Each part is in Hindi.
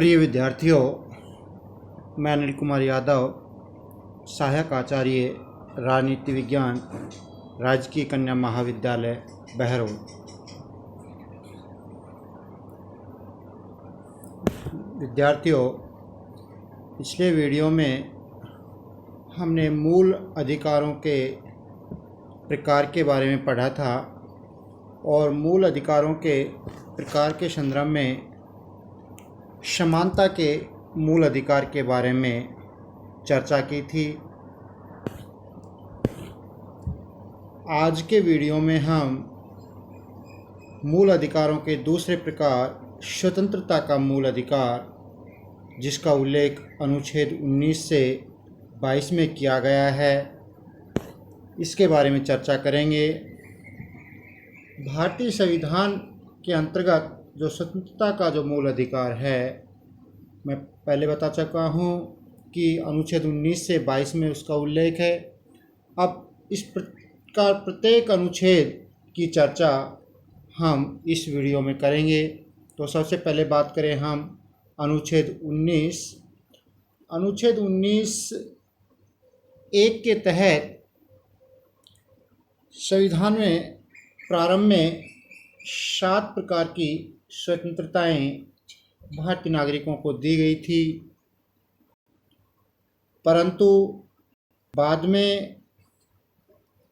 प्रिय विद्यार्थियों, मैं अनिल कुमार यादव, सहायक आचार्य राजनीति विज्ञान, राजकीय कन्या महाविद्यालय बहरोड। विद्यार्थियों, पिछले वीडियो में हमने मूल अधिकारों के प्रकार के बारे में पढ़ा था और मूल अधिकारों के प्रकार के संदर्भ में समानता के मूल अधिकार के बारे में चर्चा की थी। आज के वीडियो में हम मूल अधिकारों के दूसरे प्रकार स्वतंत्रता का मूल अधिकार, जिसका उल्लेख अनुच्छेद 19 से 22 में किया गया है, इसके बारे में चर्चा करेंगे। भारतीय संविधान के अंतर्गत जो स्वतंत्रता का जो मूल अधिकार है, मैं पहले बता चुका हूँ कि अनुच्छेद 19 से 22 में उसका उल्लेख है। अब इस प्रकार प्रत्येक अनुच्छेद की चर्चा हम इस वीडियो में करेंगे। तो सबसे पहले बात करें हम अनुच्छेद 19। अनुच्छेद 19 एक के तहत संविधान में प्रारंभ में 7 प्रकार की स्वतंत्रताएं भारतीय नागरिकों को दी गई थी, परंतु बाद में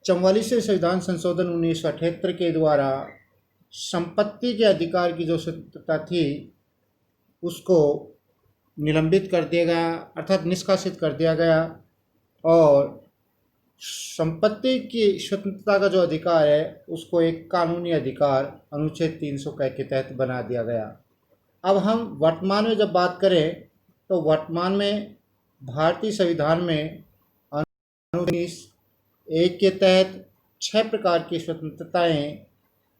44वें संविधान संशोधन 1978 के द्वारा संपत्ति के अधिकार की जो स्वतंत्रता थी उसको निलंबित कर दिया गया, अर्थात निष्कासित कर दिया गया, और संपत्ति की स्वतंत्रता का जो अधिकार है उसको एक कानूनी अधिकार अनुच्छेद 300 के तहत बना दिया गया। अब हम वर्तमान में जब बात करें तो वर्तमान में भारतीय संविधान में अनुच्छेद 19(1) के तहत 6 प्रकार की स्वतंत्रताएं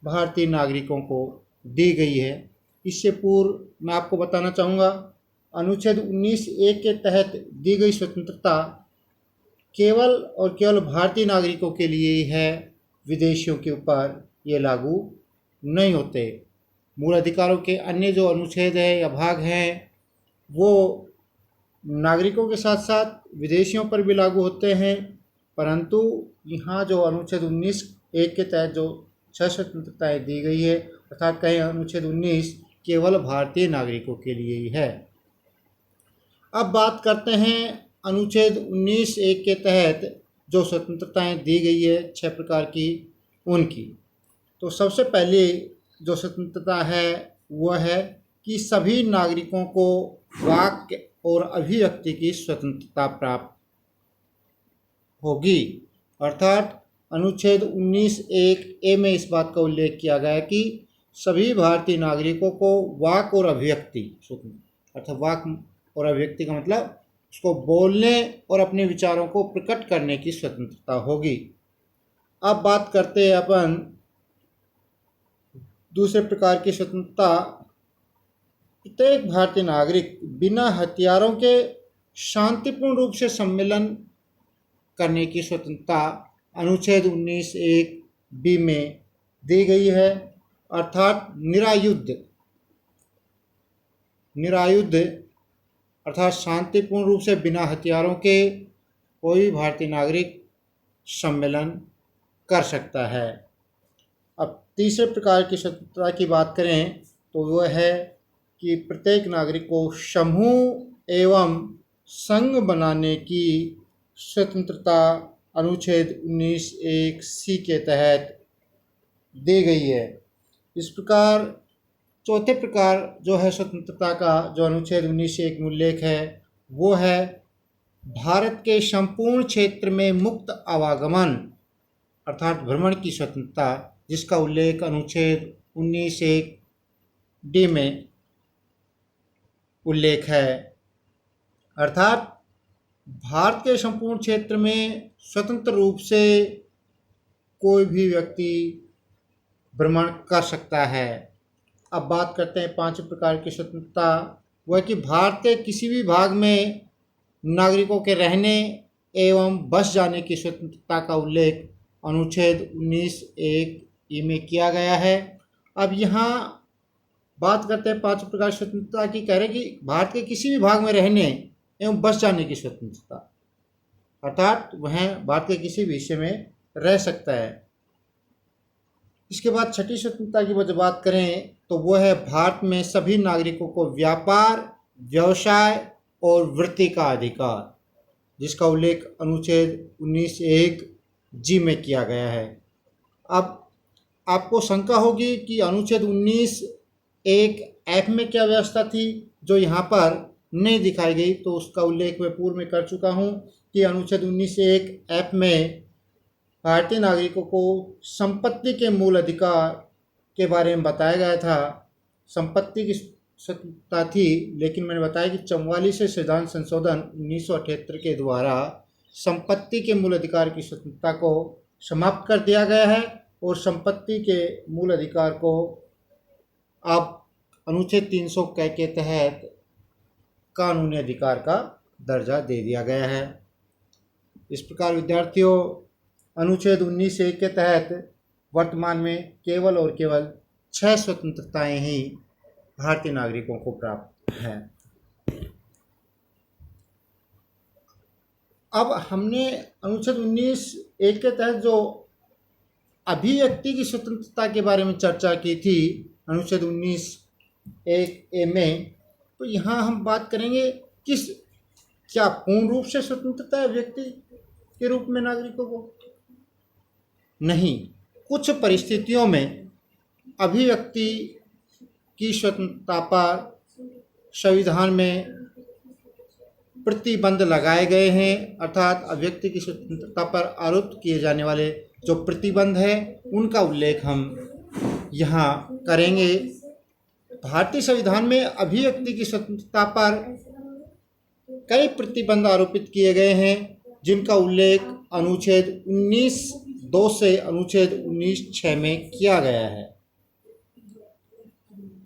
भारतीय नागरिकों को दी गई है। इससे पूर्व मैं आपको बताना चाहूँगा, अनुच्छेद 19(1) के तहत दी गई स्वतंत्रता केवल और केवल भारतीय नागरिकों के लिए ही है, विदेशियों के ऊपर ये लागू नहीं होते। मूल अधिकारों के अन्य जो अनुच्छेद है या भाग हैं वो नागरिकों के साथ साथ विदेशियों पर भी लागू होते हैं, परंतु यहाँ जो अनुच्छेद 19(1) के तहत जो 6 स्वतंत्रताएँ दी गई है, अर्थात कहें अनुच्छेद 19 केवल भारतीय नागरिकों के लिए ही है। अब बात करते हैं अनुच्छेद 19(1) के तहत जो स्वतंत्रताएं दी गई है 6 प्रकार की, उनकी। तो सबसे पहले जो स्वतंत्रता है वह है कि सभी नागरिकों को वाक और अभिव्यक्ति की स्वतंत्रता प्राप्त होगी। अर्थात अनुच्छेद 19(1) में इस बात का उल्लेख किया गया कि सभी भारतीय नागरिकों को वाक और अभिव्यक्ति स्वतंत्र, अर्थात वाक और अभिव्यक्ति का मतलब उसको बोलने और अपने विचारों को प्रकट करने की स्वतंत्रता होगी। अब बात करते हैं अपन दूसरे प्रकार की स्वतंत्रता। प्रत्येक भारतीय नागरिक बिना हथियारों के शांतिपूर्ण रूप से सम्मेलन करने की स्वतंत्रता अनुच्छेद 19(1) में दी गई है। अर्थात निरायुध अर्थात शांतिपूर्ण रूप से बिना हथियारों के कोई भारतीय नागरिक सम्मेलन कर सकता है। अब तीसरे प्रकार की स्वतंत्रता की बात करें तो वह है कि प्रत्येक नागरिक को समूह एवं संघ बनाने की स्वतंत्रता अनुच्छेद 19(1) के तहत दी गई है। इस प्रकार चौथे प्रकार जो है स्वतंत्रता का, जो अनुच्छेद 19(1) में उल्लेख है, वो है भारत के संपूर्ण क्षेत्र में मुक्त आवागमन अर्थात भ्रमण की स्वतंत्रता, जिसका उल्लेख अनुच्छेद 19(1) में उल्लेख है। अर्थात भारत के संपूर्ण क्षेत्र में स्वतंत्र रूप से कोई भी व्यक्ति भ्रमण कर सकता है। अब बात करते हैं 5 प्रकार की स्वतंत्रता। वह कि भारत के किसी भी भाग में नागरिकों के रहने एवं बस जाने की स्वतंत्रता का उल्लेख अनुच्छेद 19(1) में किया गया है। अब यहाँ बात करते हैं 5 प्रकार स्वतंत्रता की, कह रहे कि भारत के किसी भी भाग में रहने एवं बस जाने की स्वतंत्रता, अर्थात वह भारत के किसी भी हिस्से में रह सकता है। इसके बाद छठी स्वतंत्रता की जब बात करें तो वो है भारत में सभी नागरिकों को व्यापार, व्यवसाय और वृत्ति का अधिकार, जिसका उल्लेख अनुच्छेद 19(1) जी में किया गया है। अब आपको शंका होगी कि अनुच्छेद 19(1) एफ में क्या व्यवस्था थी जो यहाँ पर नहीं दिखाई गई, तो उसका उल्लेख मैं पूर्व में कर चुका हूँ कि अनुच्छेद 19(1) एफ में भारतीय नागरिकों को संपत्ति के मूल अधिकार के बारे में बताया गया था। संपत्ति की स्वतंत्रता थी, लेकिन मैंने बताया कि 44वें संविधान संशोधन 1978 के द्वारा संपत्ति के मूल अधिकार की स्वतंत्रता को समाप्त कर दिया गया है और संपत्ति के मूल अधिकार को अब अनुच्छेद 300 के तहत कानूनी अधिकार का दर्जा दे दिया गया है। इस प्रकार विद्यार्थियों, अनुच्छेद 19(1) के तहत वर्तमान में केवल और केवल 6 स्वतंत्रताएं ही भारतीय नागरिकों को प्राप्त हैं। अब हमने अनुच्छेद 19(1) के तहत जो अभिव्यक्ति की स्वतंत्रता के बारे में चर्चा की थी अनुच्छेद 19(1) में, तो यहाँ हम बात करेंगे क्या पूर्ण रूप से स्वतंत्रता है व्यक्ति के रूप में नागरिकों को? नहीं, कुछ परिस्थितियों में अभिव्यक्ति की स्वतंत्रता पर संविधान में प्रतिबंध लगाए गए हैं, अर्थात अभिव्यक्ति की स्वतंत्रता पर आरोप किए जाने वाले जो प्रतिबंध है उनका उल्लेख हम यहाँ करेंगे। भारतीय संविधान में अभिव्यक्ति की स्वतंत्रता पर कई प्रतिबंध आरोपित किए गए हैं, जिनका उल्लेख अनुच्छेद 19(2) से अनुच्छेद 19(6) में किया गया है।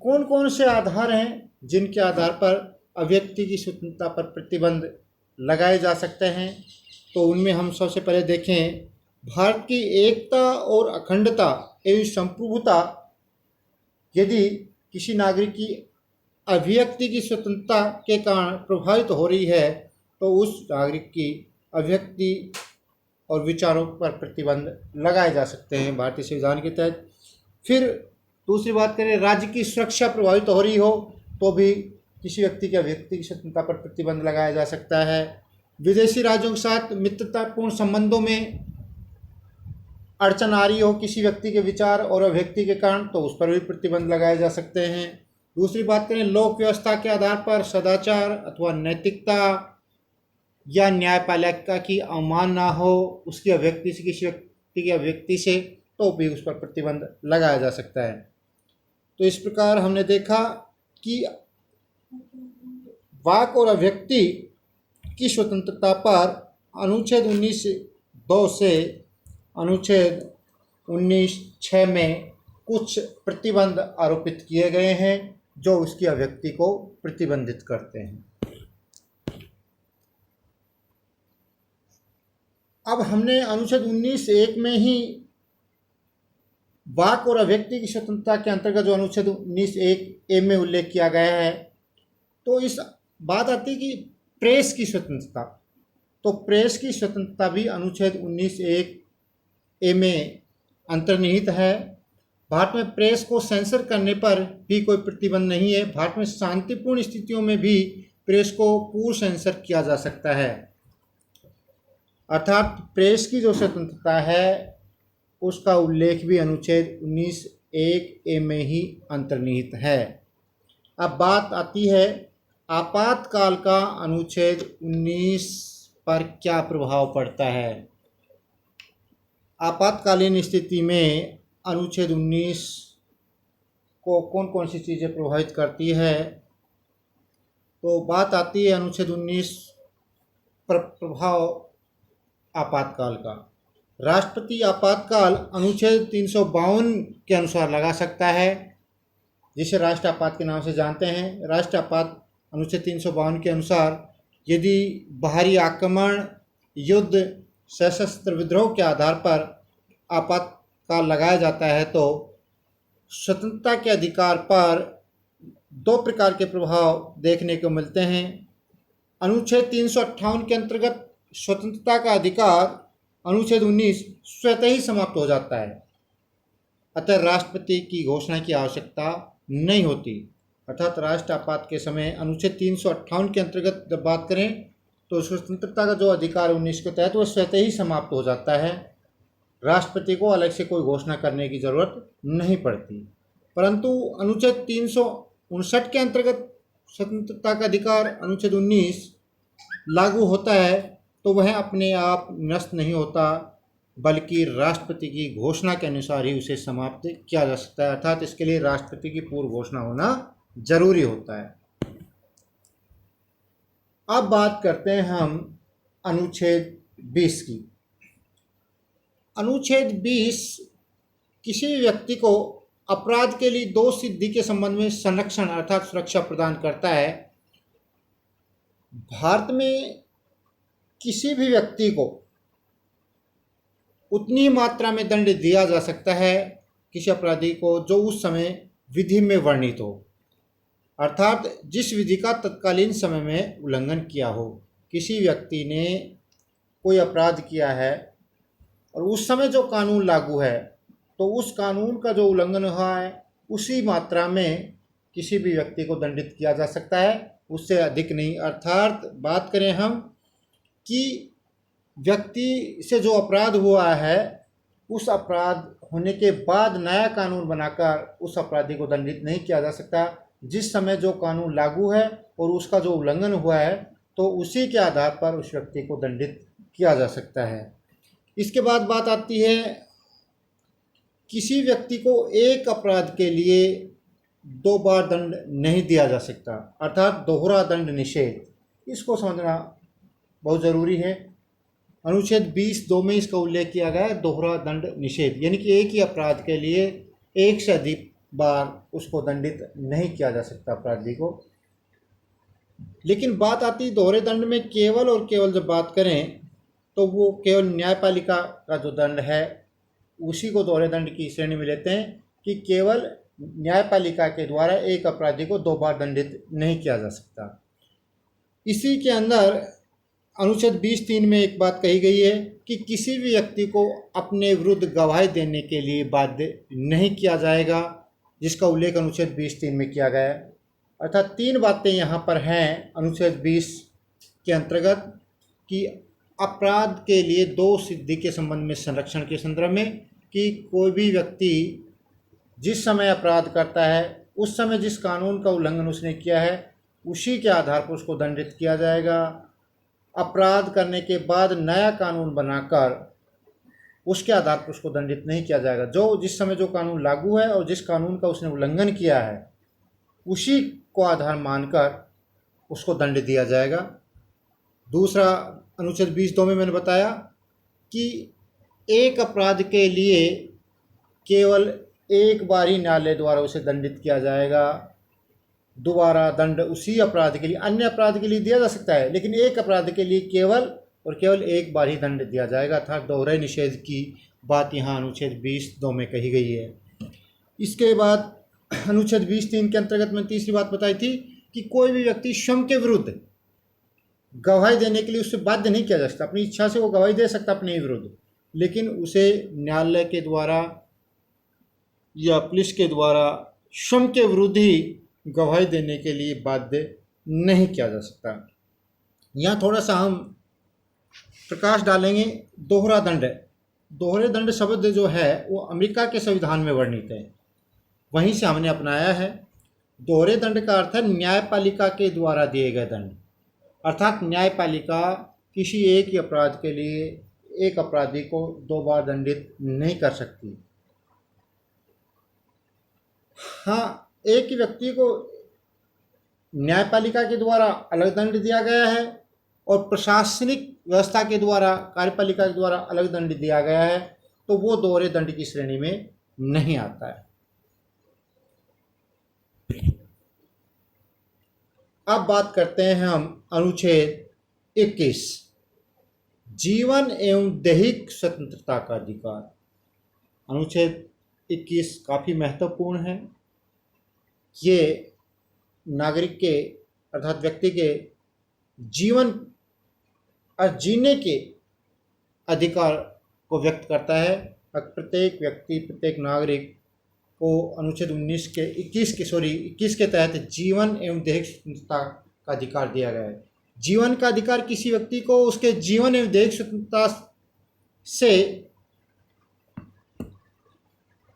कौन कौन से आधार हैं जिनके आधार पर अभिव्यक्ति की स्वतंत्रता पर प्रतिबंध लगाए जा सकते हैं? तो उनमें हम सबसे पहले देखें, भारत की एकता और अखंडता एवं संप्रभुता यदि किसी नागरिक की अभिव्यक्ति की स्वतंत्रता के कारण प्रभावित हो रही है तो उस नागरिक की अभिव्यक्ति और विचारों पर प्रतिबंध लगाए जा सकते हैं भारतीय संविधान के तहत। फिर दूसरी बात करें, राज्य की सुरक्षा प्रभावित हो रही हो तो भी किसी व्यक्ति की अभिव्यक्ति की स्वतंत्रता पर प्रतिबंध लगाया जा सकता है। विदेशी राज्यों के साथ मित्रतापूर्ण संबंधों में अड़चन आ रही हो किसी व्यक्ति के विचार और अभिव्यक्ति के कारण, तो उस पर भी प्रतिबंध लगाए जा सकते हैं। दूसरी बात करें, लोक व्यवस्था के आधार पर सदाचार अथवा नैतिकता या न्यायपालिका की अवमानना हो उसकी अभिव्यक्ति से, किसी व्यक्ति की अभिव्यक्ति से, तो भी उस पर प्रतिबंध लगाया जा सकता है। तो इस प्रकार हमने देखा कि वाक और अभिव्यक्ति की स्वतंत्रता पर अनुच्छेद 19(2) से अनुच्छेद 19(6) में कुछ प्रतिबंध आरोपित किए गए हैं जो उसकी अभिव्यक्ति को प्रतिबंधित करते हैं। अब हमने अनुच्छेद 19(1) में ही वाक और अभिव्यक्ति की स्वतंत्रता के अंतर्गत जो अनुच्छेद 19(1) में उल्लेख किया गया है, तो इस बात आती है कि प्रेस की स्वतंत्रता, तो प्रेस की स्वतंत्रता भी अनुच्छेद 19(1) में अंतर्निहित है। भारत में प्रेस को सेंसर करने पर भी कोई प्रतिबंध नहीं है। भारत में शांतिपूर्ण स्थितियों में भी प्रेस को पूर्ण सेंसर किया जा सकता है, अर्थात प्रेस की जो स्वतंत्रता है उसका उल्लेख भी अनुच्छेद 19(1) में ही अंतर्निहित है। अब बात आती है आपातकाल का अनुच्छेद 19 पर क्या प्रभाव पड़ता है। आपातकालीन स्थिति में अनुच्छेद 19 को कौन कौन सी चीज़ें प्रभावित करती है, तो बात आती है अनुच्छेद 19 पर प्रभाव आपातकाल का। राष्ट्रपति आपातकाल अनुच्छेद 352 के अनुसार लगा सकता है, जिसे राष्ट्र आपात के नाम से जानते हैं। राष्ट्र आपात अनुच्छेद 352 के अनुसार यदि बाहरी आक्रमण, युद्ध, सशस्त्र विद्रोह के आधार पर आपातकाल लगाया जाता है तो स्वतंत्रता के अधिकार पर दो प्रकार के प्रभाव देखने को मिलते हैं। अनुच्छेद 358 के अंतर्गत स्वतंत्रता का अधिकार अनुच्छेद 19 स्वतः ही समाप्त हो जाता है, अतः राष्ट्रपति की घोषणा की आवश्यकता नहीं होती। अर्थात राष्ट्र आपात के समय अनुच्छेद 358 के अंतर्गत जब बात करें तो स्वतंत्रता का जो अधिकार 19 के तहत वो स्वतः ही समाप्त हो जाता है, राष्ट्रपति को अलग से कोई घोषणा करने की जरूरत नहीं पड़ती। परंतु अनुच्छेद 359 के अंतर्गत स्वतंत्रता का अधिकार अनुच्छेद 19 लागू होता है तो वह अपने आप नष्ट नहीं होता, बल्कि राष्ट्रपति की घोषणा के अनुसार ही उसे समाप्त किया जा सकता है। अर्थात इसके लिए राष्ट्रपति की पूर्व घोषणा होना जरूरी होता है। अब बात करते हैं हम अनुच्छेद 20 की। अनुच्छेद 20 किसी व्यक्ति को अपराध के लिए दोष सिद्धि के संबंध में संरक्षण अर्थात सुरक्षा प्रदान करता है। भारत में किसी भी व्यक्ति को उतनी मात्रा में दंड दिया जा सकता है किसी अपराधी को जो उस समय विधि में वर्णित हो, अर्थात जिस विधि का तत्कालीन समय में उल्लंघन किया हो। किसी व्यक्ति ने कोई अपराध किया है और उस समय जो कानून लागू है तो उस कानून का जो उल्लंघन हुआ है उसी मात्रा में किसी भी व्यक्ति को दंडित किया जा सकता है, उससे अधिक नहीं। अर्थात बात करें हम कि व्यक्ति से जो अपराध हुआ है उस अपराध होने के बाद नया कानून बनाकर उस अपराधी को दंडित नहीं किया जा सकता। जिस समय जो कानून लागू है और उसका जो उल्लंघन हुआ है तो उसी के आधार पर उस व्यक्ति को दंडित किया जा सकता है। इसके बाद बात आती है, किसी व्यक्ति को एक अपराध के लिए दो बार दंड नहीं दिया जा सकता, अर्थात दोहरा दंड निषेध। इसको समझना बहुत ज़रूरी है। अनुच्छेद 20(2) में इसका उल्लेख किया गया है, दोहरा दंड निषेध, यानी कि एक ही अपराध के लिए एक से अधिक बार उसको दंडित नहीं किया जा सकता अपराधी को। लेकिन बात आती है दोहरे दंड में केवल और केवल जब बात करें तो वो केवल न्यायपालिका का जो दंड है उसी को दोहरे दंड की श्रेणी में लेते हैं कि केवल न्यायपालिका के द्वारा एक अपराधी को दो बार दंडित नहीं किया जा सकता। इसी के अंदर अनुच्छेद 20(3) में एक बात कही गई है कि किसी भी व्यक्ति को अपने विरुद्ध गवाही देने के लिए बाध्य नहीं किया जाएगा, जिसका उल्लेख अनुच्छेद 20(3) में किया गया है। अर्थात तीन बातें यहाँ पर हैं अनुच्छेद 20 के अंतर्गत कि अपराध के लिए दो सिद्धि के संबंध में संरक्षण के संदर्भ में कि कोई भी व्यक्ति जिस समय अपराध करता है उस समय जिस कानून का उल्लंघन उसने किया है उसी के आधार पर उसको दंडित किया जाएगा। अपराध करने के बाद नया कानून बनाकर उसके आधार पर उसको दंडित नहीं किया जाएगा। जो जिस समय जो कानून लागू है और जिस कानून का उसने उल्लंघन किया है उसी को आधार मानकर उसको दंड दिया जाएगा। दूसरा, अनुच्छेद 20(2) में मैंने बताया कि एक अपराध के लिए केवल एक बार ही न्यायालय द्वारा उसे दंडित किया जाएगा। दोबारा दंड उसी अपराध के लिए, अन्य अपराध के लिए दिया जा सकता है, लेकिन एक अपराध के लिए केवल और केवल एक बार ही दंड दिया जाएगा। अर्थात दोहरे निषेध की बात यहाँ अनुच्छेद 20(2) में कही गई है। इसके बाद अनुच्छेद 20(3) के अंतर्गत मैंने तीसरी बात बताई थी कि कोई भी व्यक्ति स्वयं के विरुद्ध गवाही देने के लिए उससे बाध्य नहीं किया जा सकता। अपनी इच्छा से वो गवाही दे सकता अपने विरुद्ध, लेकिन उसे न्यायालय के द्वारा या पुलिस के द्वारा स्वयं के विरुद्ध ही गवाही देने के लिए बाध्य नहीं किया जा सकता। यहाँ थोड़ा सा हम प्रकाश डालेंगे दोहरा दंड। दोहरे दंड शब्द जो है वो अमेरिका के संविधान में वर्णित है, वहीं से हमने अपनाया है। दोहरे दंड का अर्थ है न्यायपालिका के द्वारा दिए गए दंड, अर्थात न्यायपालिका किसी एक ही अपराध के लिए एक अपराधी को दो बार दंडित नहीं कर सकती। हाँ, एक ही व्यक्ति को न्यायपालिका के द्वारा अलग दंड दिया गया है और प्रशासनिक व्यवस्था के द्वारा, कार्यपालिका के द्वारा अलग दंड दिया गया है, तो वो दोहरे दंड की श्रेणी में नहीं आता है। अब बात करते हैं हम अनुच्छेद 21, जीवन एवं दैहिक स्वतंत्रता का अधिकार। अनुच्छेद 21 काफ़ी महत्वपूर्ण है। ये नागरिक के अर्थात व्यक्ति के जीवन और जीने के अधिकार को व्यक्त करता है। प्रत्येक व्यक्ति, प्रत्येक नागरिक को अनुच्छेद 21 के तहत जीवन एवं दैहिक स्वतंत्रता का अधिकार दिया गया है। जीवन का अधिकार किसी व्यक्ति को उसके जीवन एवं दैहिक स्वतंत्रता से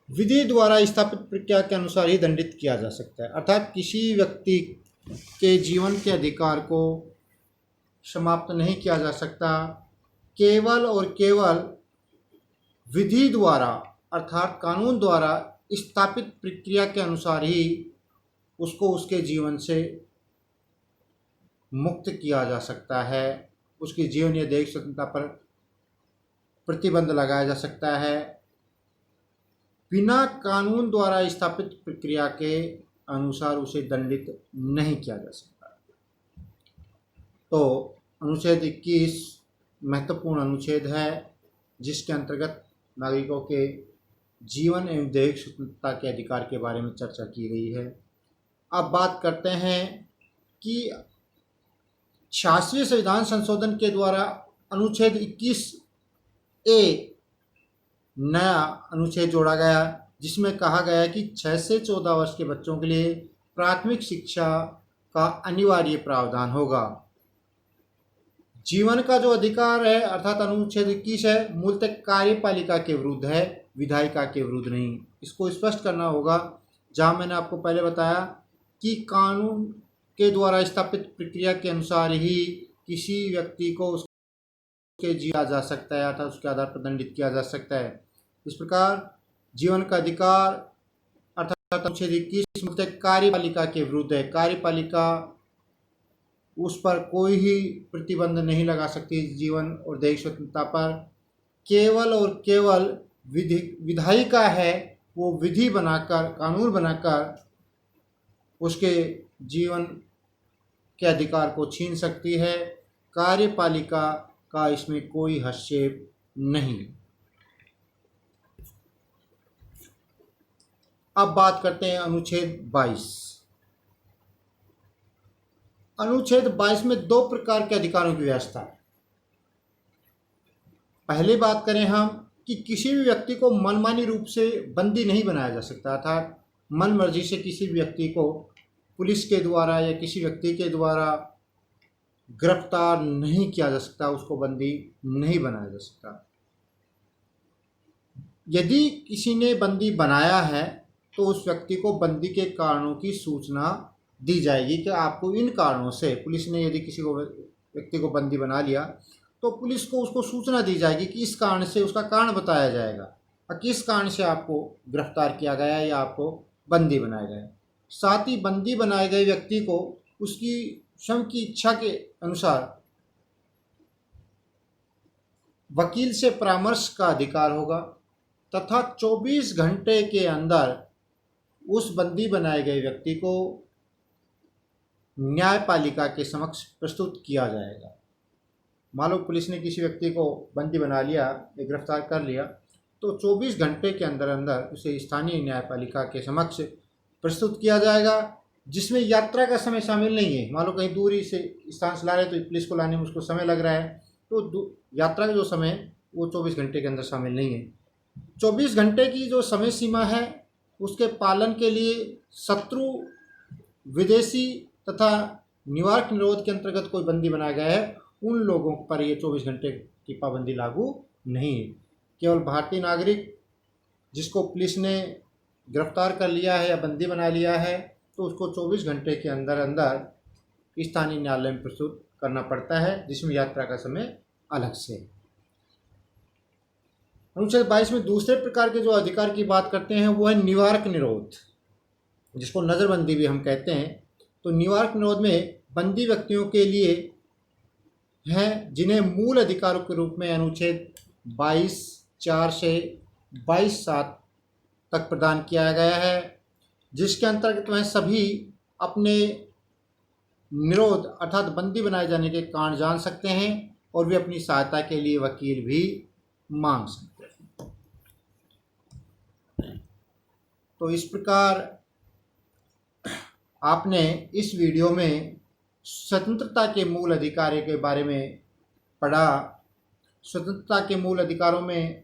विधि द्वारा स्थापित प्रक्रिया के अनुसार ही दंडित किया जा सकता है। अर्थात किसी व्यक्ति के जीवन के अधिकार को समाप्त नहीं किया जा सकता, केवल और केवल विधि द्वारा अर्थात कानून द्वारा स्थापित प्रक्रिया के अनुसार ही उसको उसके जीवन से मुक्त किया जा सकता है। उसकी जीवन या दैहिक स्वतंत्रता पर प्रतिबंध लगाया जा सकता है। बिना कानून द्वारा स्थापित प्रक्रिया के अनुसार उसे दंडित नहीं किया जा सकता। तो अनुच्छेद 21 महत्वपूर्ण अनुच्छेद है, जिसके अंतर्गत नागरिकों के जीवन एवं दैहिक स्वतंत्रता के अधिकार के बारे में चर्चा की गई है। अब बात करते हैं कि 86वें संविधान संशोधन के द्वारा अनुच्छेद 21A नया अनुच्छेद जोड़ा गया, जिसमें कहा गया कि 6 से 14 वर्ष के बच्चों के लिए प्राथमिक शिक्षा का अनिवार्य प्रावधान होगा। जीवन का जो अधिकार है अर्थात अनुच्छेद 21 है, मूलतः कार्यपालिका के विरुद्ध है, विधायिका के विरुद्ध नहीं। इसको स्पष्ट करना होगा। जहां मैंने आपको पहले बताया कि कानून के द्वारा स्थापित प्रक्रिया के अनुसार ही किसी व्यक्ति को उसके जिया जा सकता है अर्थात उसके आधार पर दंडित किया जा सकता है। इस प्रकार जीवन का अधिकार अर्थात अनुच्छेद 21 मूलतः कार्यपालिका के विरुद्ध है। कार्यपालिका उस पर कोई ही प्रतिबंध नहीं लगा सकती जीवन और दैहिक स्वतंत्रता पर। केवल और केवल विधायिका है, वो विधि बनाकर, कानून बनाकर उसके जीवन के अधिकार को छीन सकती है। कार्यपालिका का इसमें कोई हस्तक्षेप नहीं। अब बात करते हैं अनुच्छेद 22। अनुच्छेद 22 में 2 प्रकार के अधिकारों की व्यवस्था है। पहले बात करें हम कि किसी भी व्यक्ति को मनमानी रूप से बंदी नहीं बनाया जा सकता, अर्थात मन मर्जी से किसी भी व्यक्ति को पुलिस के द्वारा या किसी व्यक्ति के द्वारा गिरफ्तार नहीं किया जा सकता, उसको बंदी नहीं बनाया जा सकता। यदि किसी ने बंदी बनाया है तो उस व्यक्ति को बंदी के कारणों की सूचना दी जाएगी कि आपको इन कारणों से, पुलिस ने यदि किसी को व्यक्ति को बंदी बना लिया तो पुलिस को उसको सूचना दी जाएगी कि इस कारण से, उसका कारण बताया जाएगा और किस कारण से आपको गिरफ्तार किया गया है या आपको बंदी बनाया गया है। साथ ही बंदी बनाए गए व्यक्ति को उसकी स्वयं की इच्छा के अनुसार वकील से परामर्श का अधिकार होगा तथा 24 घंटे के अंदर उस बंदी बनाए गए व्यक्ति को न्यायपालिका के समक्ष प्रस्तुत किया जाएगा। मान लो पुलिस ने किसी व्यक्ति को बंदी बना लिया या गिरफ्तार कर लिया तो 24 घंटे के अंदर अंदर उसे स्थानीय न्यायपालिका के समक्ष प्रस्तुत किया जाएगा, जिसमें यात्रा का समय शामिल नहीं है। मान लो कहीं दूरी से स्थान से ला रहे तो पुलिस को लाने में उसको समय लग रहा है, तो यात्रा का जो समय वो 24 घंटे के अंदर शामिल नहीं है। 24 घंटे की जो समय सीमा है उसके पालन के लिए शत्रु, विदेशी तथा निवारक निरोध के अंतर्गत कोई बंदी बनाया गया है, उन लोगों पर ये 24 घंटे की पाबंदी लागू नहीं है। केवल भारतीय नागरिक जिसको पुलिस ने गिरफ्तार कर लिया है या बंदी बना लिया है तो उसको 24 घंटे के अंदर अंदर स्थानीय न्यायालय में प्रस्तुत करना पड़ता है, जिसमें यात्रा का समय अलग से है। अनुच्छेद 22 में दूसरे प्रकार के जो अधिकार की बात करते हैं वो है निवारक निरोध, जिसको नज़रबंदी भी हम कहते हैं। तो निवारक निरोध में बंदी व्यक्तियों के लिए हैं जिन्हें मूल अधिकारों के रूप में अनुच्छेद 22(4) से 22(7) तक प्रदान किया गया है, जिसके अंतर्गत वह सभी अपने निरोध अर्थात बंदी बनाए जाने के कारण जान सकते हैं और वे अपनी सहायता के लिए वकील भी मांग सकते हैं। तो इस प्रकार आपने इस वीडियो में स्वतंत्रता के मूल अधिकारों के बारे में पढ़ा। स्वतंत्रता के मूल अधिकारों में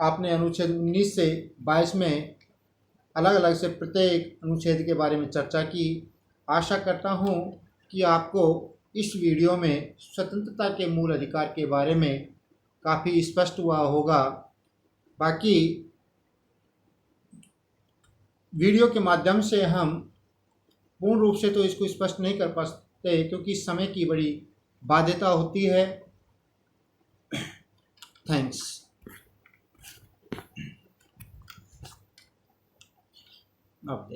आपने अनुच्छेद 19 से 22 में अलग अलग से प्रत्येक अनुच्छेद के बारे में चर्चा की। आशा करता हूँ कि आपको इस वीडियो में स्वतंत्रता के मूल अधिकार के बारे में काफ़ी स्पष्ट हुआ होगा। बाकी वीडियो के माध्यम से हम पूर्ण रूप से तो इसको स्पष्ट नहीं कर पाते क्योंकि समय की बड़ी बाध्यता होती है। थैंक्स। अब